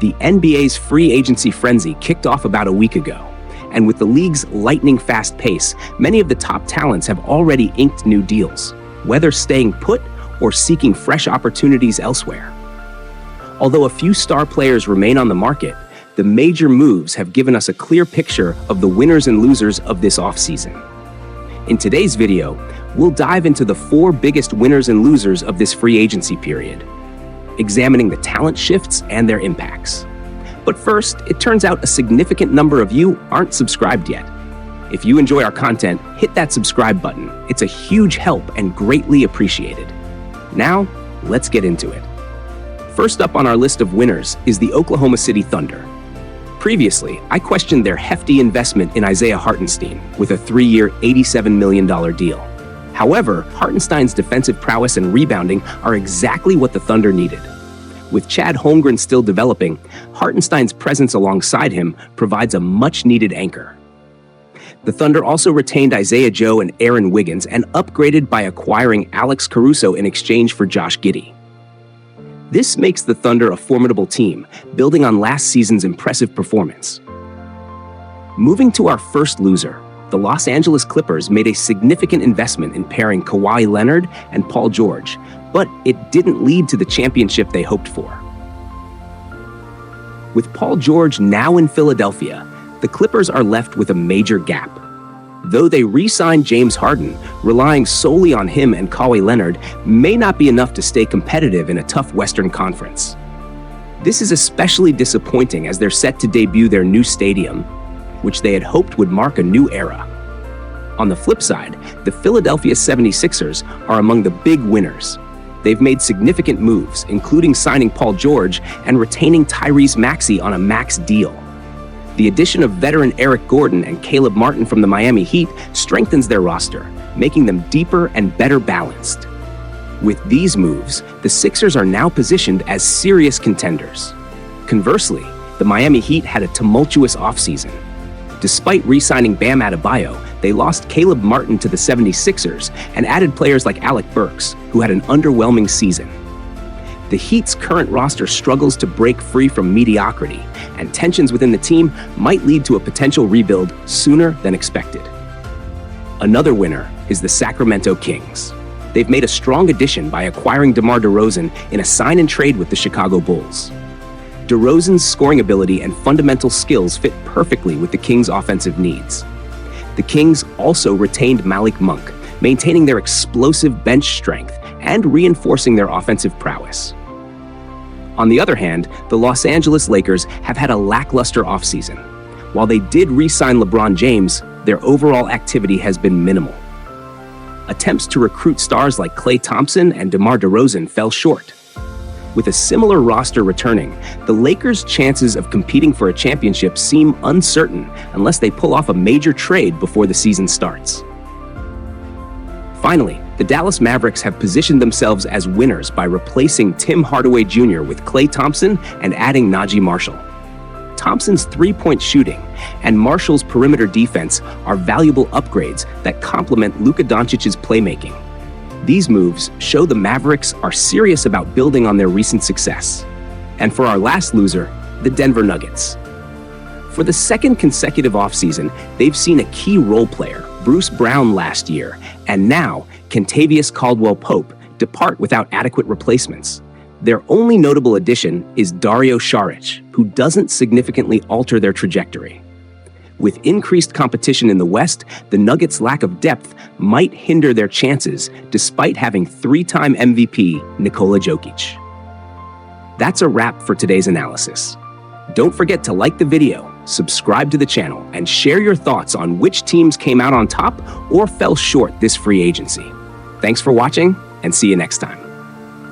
The NBA's free agency frenzy kicked off about a week ago, and with the league's lightning-fast pace, many of the top talents have already inked new deals, whether staying put or seeking fresh opportunities elsewhere. Although a few star players remain on the market, the major moves have given us a clear picture of the winners and losers of this offseason. In today's video, we'll dive into the 4 biggest winners and losers of this free agency period, examining the talent shifts and their impacts. But first, it turns out a significant number of you aren't subscribed yet. If you enjoy our content, hit that subscribe button. It's a huge help and greatly appreciated. Now, let's get into it. First up on our list of winners is the Oklahoma City Thunder. Previously, I questioned their hefty investment in Isaiah Hartenstein with a 3-year, $87 million deal. However, Hartenstein's defensive prowess and rebounding are exactly what the Thunder needed. With Chad Holmgren still developing, Hartenstein's presence alongside him provides a much-needed anchor. The Thunder also retained Isaiah Joe and Aaron Wiggins and upgraded by acquiring Alex Caruso in exchange for Josh Giddey. This makes the Thunder a formidable team, building on last season's impressive performance. Moving to our first loser, the Los Angeles Clippers made a significant investment in pairing Kawhi Leonard and Paul George, but it didn't lead to the championship they hoped for. With Paul George now in Philadelphia, the Clippers are left with a major gap. Though they re-signed James Harden, relying solely on him and Kawhi Leonard may not be enough to stay competitive in a tough Western Conference. This is especially disappointing as they're set to debut their new stadium, which they had hoped would mark a new era. On the flip side, the Philadelphia 76ers are among the big winners. They've made significant moves, including signing Paul George and retaining Tyrese Maxey on a max deal. The addition of veteran Eric Gordon and Caleb Martin from the Miami Heat strengthens their roster, making them deeper and better balanced. With these moves, the Sixers are now positioned as serious contenders. Conversely, the Miami Heat had a tumultuous offseason. Despite re-signing Bam Adebayo, they lost Caleb Martin to the 76ers and added players like Alec Burks, who had an underwhelming season. The Heat's current roster struggles to break free from mediocrity, and tensions within the team might lead to a potential rebuild sooner than expected. Another winner is the Sacramento Kings. They've made a strong addition by acquiring DeMar DeRozan in a sign and trade with the Chicago Bulls. DeRozan's scoring ability and fundamental skills fit perfectly with the Kings' offensive needs. The Kings also retained Malik Monk, maintaining their explosive bench strength and reinforcing their offensive prowess. On the other hand, the Los Angeles Lakers have had a lackluster offseason. While they did re-sign LeBron James, their overall activity has been minimal. Attempts to recruit stars like Klay Thompson and DeMar DeRozan fell short. With a similar roster returning, the Lakers' chances of competing for a championship seem uncertain unless they pull off a major trade before the season starts. Finally, the Dallas Mavericks have positioned themselves as winners by replacing Tim Hardaway Jr. with Klay Thompson and adding Najee Marshall. Thompson's three-point shooting and Marshall's perimeter defense are valuable upgrades that complement Luka Doncic's playmaking. These moves show the Mavericks are serious about building on their recent success. And for our last loser, the Denver Nuggets. For the second consecutive offseason, they've seen a key role player, Bruce Brown, last year, and now Kentavious Caldwell-Pope depart without adequate replacements. Their only notable addition is Dario Saric, who doesn't significantly alter their trajectory. With increased competition in the West, the Nuggets' lack of depth might hinder their chances despite having 3-time MVP Nikola Jokic. That's a wrap for today's analysis. Don't forget to like the video, subscribe to the channel, and share your thoughts on which teams came out on top or fell short this free agency. Thanks for watching, and see you next time.